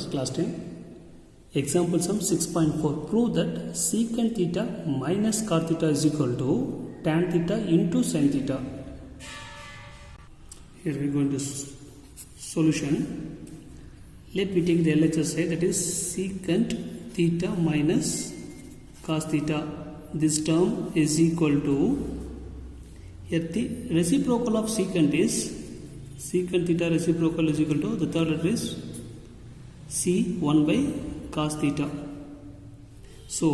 class 10. Example sum 6.4. Prove that secant theta minus cos theta is equal to tan theta into sin theta. Here we go into solution. Let me take the LHS side, that is secant theta minus cos theta. This term is equal to, here the reciprocal of secant is secant theta reciprocal is equal to, the third letter is C 1 by cos theta. So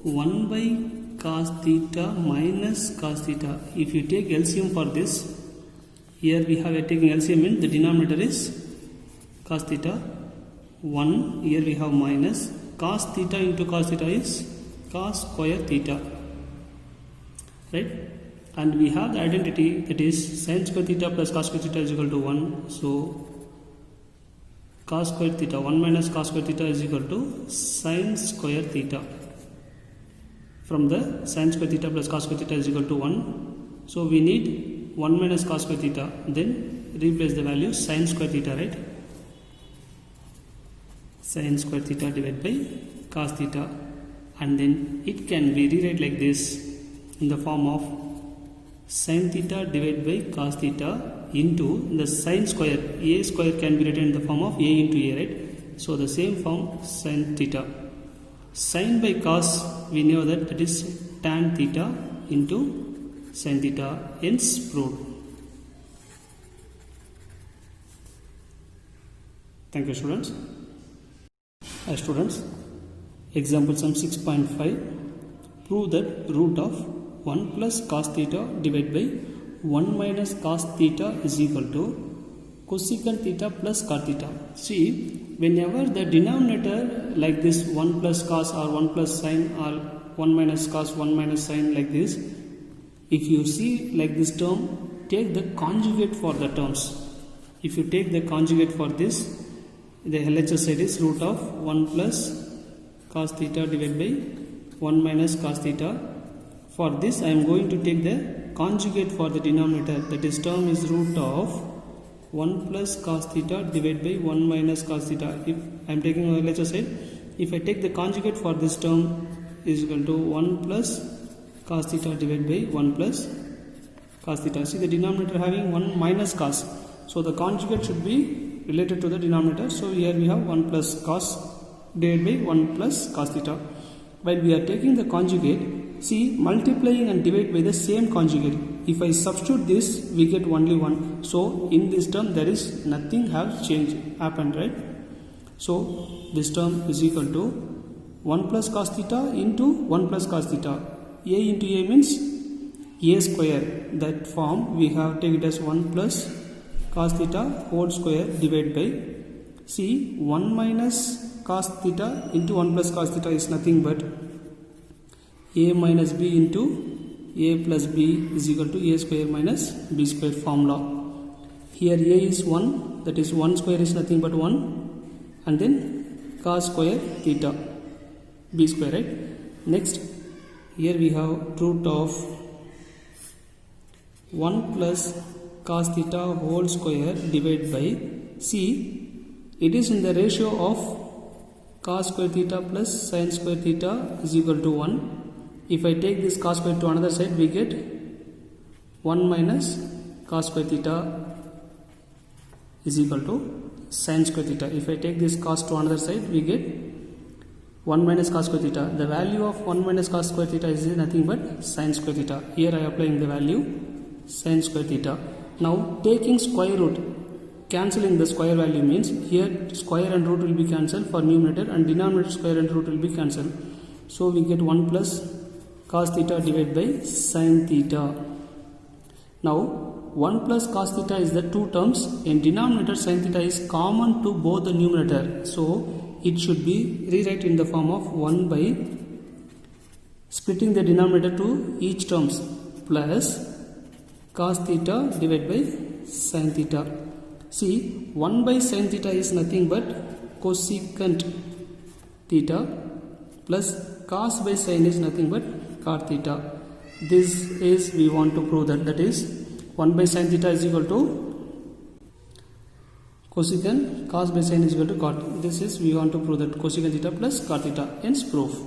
1 by cos theta minus cos theta. If you take LCM for this, here we have taking LCM in the denominator is cos theta 1, here we have minus cos theta into cos theta is cos square theta, right? And we have the identity, that is sin square theta plus cos square theta is equal to 1. So cos square theta 1 minus cos square theta is equal to sin square theta. From the sin square theta plus cos square theta is equal to 1. So we need 1 minus cos square theta, then replace the value sin square theta, right? Sin square theta divided by cos theta, and then it can be rewrite like this in the form of sin theta divided by cos theta into the sin square. A square can be written in the form of A into A, right? So the same form sin theta. Sin by cos, we know that is tan theta into sin theta, hence proved. Thank you, students. Students, example sum 6.5. Prove that root of 1 plus cos theta divided by 1 minus cos theta is equal to cosecant theta plus cot theta. See, whenever the denominator like this 1 plus cos or 1 plus sin or 1 minus cos 1 minus sin like this, if you see like this term, take the conjugate for the terms. If you take the conjugate for this, the LHS side is root of 1 plus cos theta divided by 1 minus cos theta. For this I am going to take the conjugate for the denominator, that is term is root of 1 plus cos theta divided by 1 minus cos theta. If I am taking LHS side, if I take the conjugate for this term is equal to 1 plus cos theta divided by 1 plus cos theta. See the denominator having 1 minus cos, so the conjugate should be related to the denominator. So here we have 1 plus cos divided by 1 plus cos theta. While we are taking the conjugate, see multiplying and divide by the same conjugate. If I substitute this, we get only 1. So in this term there is nothing have changed happened, right? So this term is equal to 1 plus cos theta into 1 plus cos theta. A into A means A square. That form we have take it as 1 plus cos theta whole square divided by, see 1 minus cos theta into 1 plus cos theta is nothing but A minus B into A plus B is equal to A square minus B square formula. Here A is 1, that is 1 square is nothing but 1, and then cos square theta B square, right? Next, here we have root of 1 plus cos theta whole square divided by, see it is in the ratio of cos square theta plus sin square theta is equal to 1. If I take this cos square to another side, we get 1 minus cos square theta is equal to sin square theta. If I take this cos to another side, we get 1 minus cos square theta. The value of 1 minus cos square theta is nothing but sin square theta. Here I am applying the value sin square theta. Now taking square root, cancelling the square value means here square and root will be cancelled for numerator, and denominator square and root will be cancelled. So we get 1 plus cos theta divided by sin theta. Now 1 plus cos theta is the two terms, in denominator sin theta is common to both the numerator. So it should be rewrite in the form of 1 by splitting the denominator to each terms plus cos theta divided by sin theta. See 1 by sin theta is nothing but cosecant theta plus cos by sin is nothing but cot theta. This is we want to prove that is 1 by sin theta is equal to cosecant cos by sin is equal to cot. This is we want to prove that cosecant theta plus cot theta. Hence proof.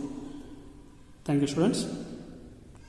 Thank you, students.